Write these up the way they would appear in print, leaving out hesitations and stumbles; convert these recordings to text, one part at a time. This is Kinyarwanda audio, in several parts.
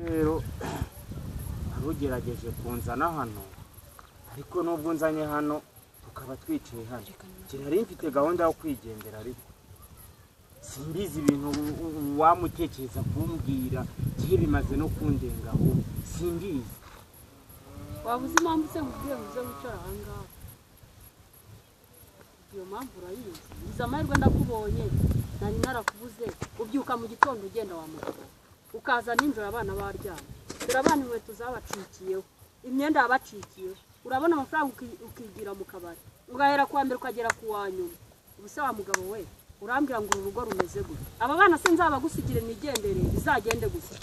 rero arugerageje kunzana hano ariko nubwo nzanye hano tukaba twicaye hano kirari mfite gahunda yo kwigendera ariko simbizi ibintu wamutekereza kumbwira gihe bimaze no kundengaho simbizi wabuze impamvu se nkubwiye muze wicara aha ngaha iyo mpamvu urayizi iza amahirwe ndakubonye nari narakubuze ubyuka mu gitondo ugenda wa mugabo ukaza ninjoro abana baryamye urabana inkweto zabacikiyeho imyenda yabacikiyeho urabona amafaranga ukigira mu kabari ugahera kuwa mbere ukagera ku wa nyuma ubuse wa mugabo we urambwira ngo urugo rumeze gute aba bana se nzabagusigire nigendere bizagende gusa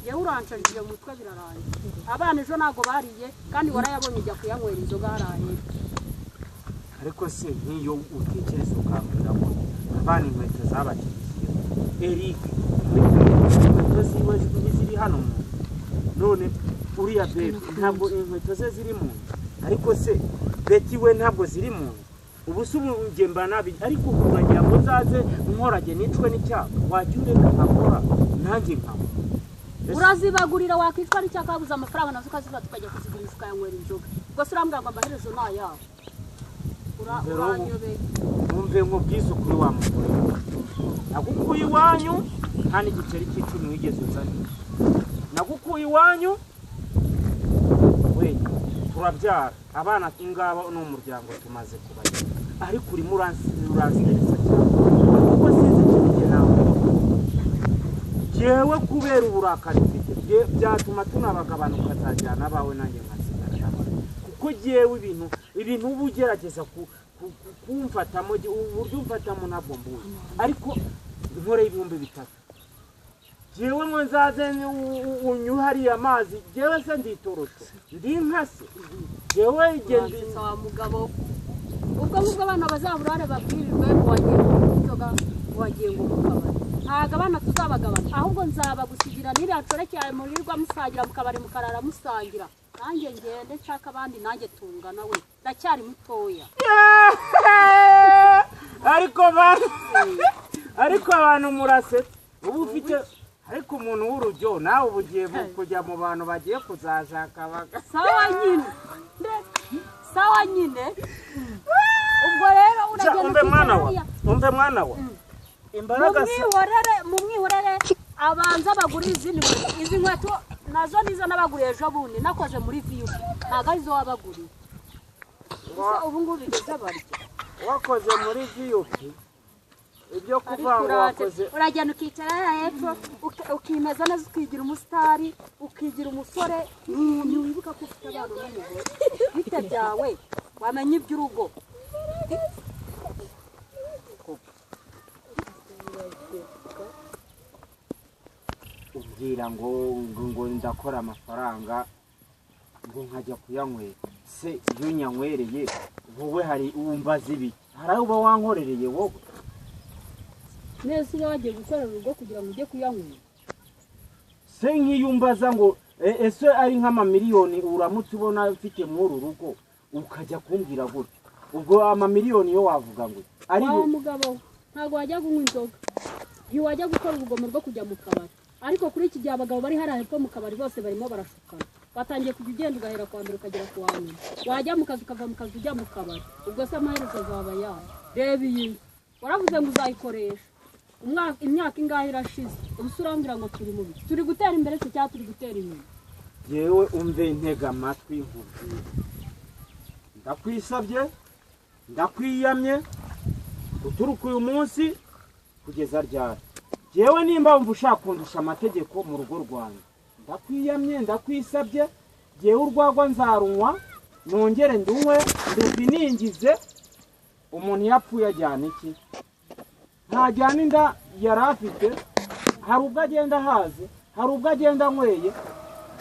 yewe uranshajije mu mutwe birarangiye abana ejo ntago bariye kandi warayabonye ujya kuyanywera inzoga harahe ariko se nk'iyo utekereza ukambwira ngo abana inkweto zabacikiyeho Eric inkweto ziwe ziri hano mu none uriya bebe ntabwo inkweto ze ziri mu ariko se Betty we ntabwo ziri mu ubu se ugemba nabi ariko kubagira ngo zaze nkorage nitwe n'icyaha wacyureka akora nanjye nkabo urazibagurira wakitwa n'icyakabuza amafaranga nazo ukaziva tukajya kuzigurisha ukayanywera inzoga gusa urambwira ngo amaherezo ni ayawe uranyobeye numve nk'ubwiza ukuri wa mugore nagukuye iwanyu nta n'igiceri cy'icumi wigeze uzanira nagukuye iwanyu we turabyara abana ingaba n'umuryango tumaze kubagira ariko urimo uransigereza cyane kuko sinzi ikintu nawe jewe kubera uburakari mfite byatuma tunabagabanuka azajyana abawe nanjye nkasigara kuko jewe ibintu uba ugerageza kumfatamo uburyo umfatamo ntabwo mbuzi ariko nkoreye 3,000 jewe ngo nzaze unyuhariye amazi jewe se nditorosho ndi nkase jewe igende wa mugabo ubwo abana bazaburare babwirirwe wagiye ngo mukabari ntago abana tuzabagabana ahubwo nzabagusigira niriya corekeye murirwa musangira mukabari mukarara musangira nanjye ngende nshaka abandi nanjye tungana we ndacyari mutoya ariko abantu murase ubu ufite ariko umuntu w'urujyo nawe ubugiye kujya mu bantu bagiye kuzashaka baga sawa nyine ubwo rero uragenda umve mwana wa imbaraga mu mwihorere abanza bagura izi nkweto nazo nizo nabaguriye ejo bundi nakoze muri viyu ntago arizo wabaguriye ubu ngubu bigeze barya wakoze muri viyu ibyo kuvanga wakoze uragenda ukicara hepfo ukimeza neza ukigira umusitari ukigira umusore ntiwibuka ko ufite abana n'umugore bite byawe wamenya iby'urugo ubwira ngo ndakora amafaranga ngo nkajya kuyanywera se iyo nyanywereye wowe hari uwumbaza ibiki hari aho uba wankorereye wowe neza uba wagiye gukorera urugo kugira ngo ujye kuyanywera se nk'iyumbaza ngo ese ari nk'amamiliyoni uramutse ubona ufite muri uru rugo ukajya kumbwira gutya ubwo amamiliyoni yo wavuga ngo ari mugabo ntabwo wajya kunywa inzoga ntiwajya gukora urugomo rwo kujya mu kabari ariko kuri iki gihe abagabo bari hariya hepfo mu kabari bose barimo barashukana watangiye kujya ugenda ugahera ku wa mbere ukagera ku wa nyuma wajya mu kazi ukava mu kazi ujya mu kabari ubwo se amaherezo azaba yawe reba iyi waravuze ngo uzayikoresha imyaka ingahe irashize ubusa urambwira ngo turi mubi turi gutera imbere se cyangwa turi gutera inyuma yewe umve ntega amatwi nkubwire ndakwisabye ndakwiyamye uturuka uyu munsi kugeza ryari yewe nimba wumva ushaka kundusha amategeko mu rugo rwanjye ndakwiyamye ndakwisabye yewe urwagwa nzarunywa nongere ndunywe ndubiningize umuntu yapfuye ajyana iki ntajyana inda yari afite hari ubwo agenda haze hari ubwo agenda anyweye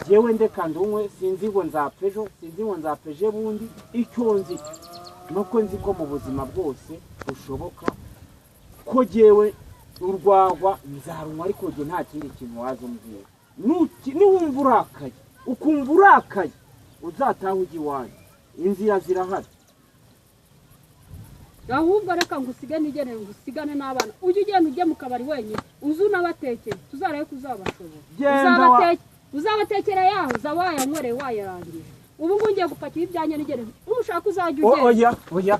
yewe ndeka ndunywe sinzi ngo nzapfa ejo sinzi ngo nzapfa ejo bundi icyo nzi nuko nzi ko mu buzima bwose bushoboka ko yewe urwagwa nzarunywa ariko njye nta kindi kintu waza umbwira niwumva urakaye ukumva urakaye uzataha ujya iwanyu inzira zirahari ahubwo reka ngo usige nigenere ngo usigane n'abana ujye ugenda ujye mu kabari wenyine uzi unabatekere tuzarebe ko uzabashobora uzabatekera yahuza wayanywere wayarangije ubu ngubu ngiye gupakira ibyanjye nigere umushaka uzajya ugenda oya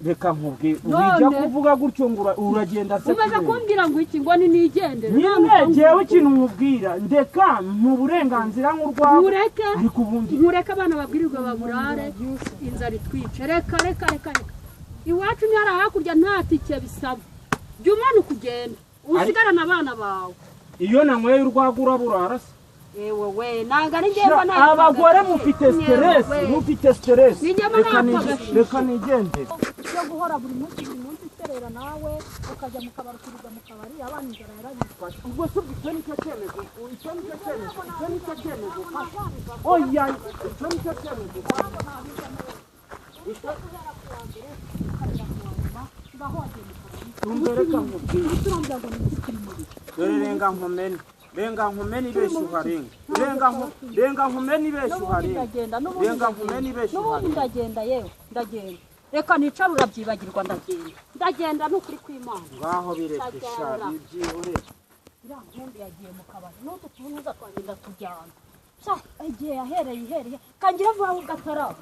reka nkubwire ujya kuvuga gutyo ngo uragenda se umaze kumbwira ngo iki ngo ni nigendere nyine jewe ikintu nkubwira ndeka mu burenganzira nk'urwawe nkureka abana babwirirwa baburare inzara itwice reka iwacu ntihari hakurya nta tike bisaba jya umanuka ugenda usigarana abana bawe iyo nanyweye urwagura burara se ewe we nanga ari njyewe abagore mufite stress reka nigendere cyo guhora buri munsi iterera nawe ukajya mu kabari kuriga mu kabari abana inzara yarabifashe ubwo se icyo nicyo cyemezo oya icyo nicyo cyemezo tumbereka nkubwire renga nkumene ibeshya uharenga renga nkumene ibeshya uharenga n'ubundi ndagenda yewe ndagenda reka nicara urabyibagirwa ndagenda n'ukuri kw'Imana ngaho bireke shari ibyihore iriya nkumbi yagiye mu kabari n'utu tunuza twagenda tujyana igihe yahereye kangira vuba ugataraba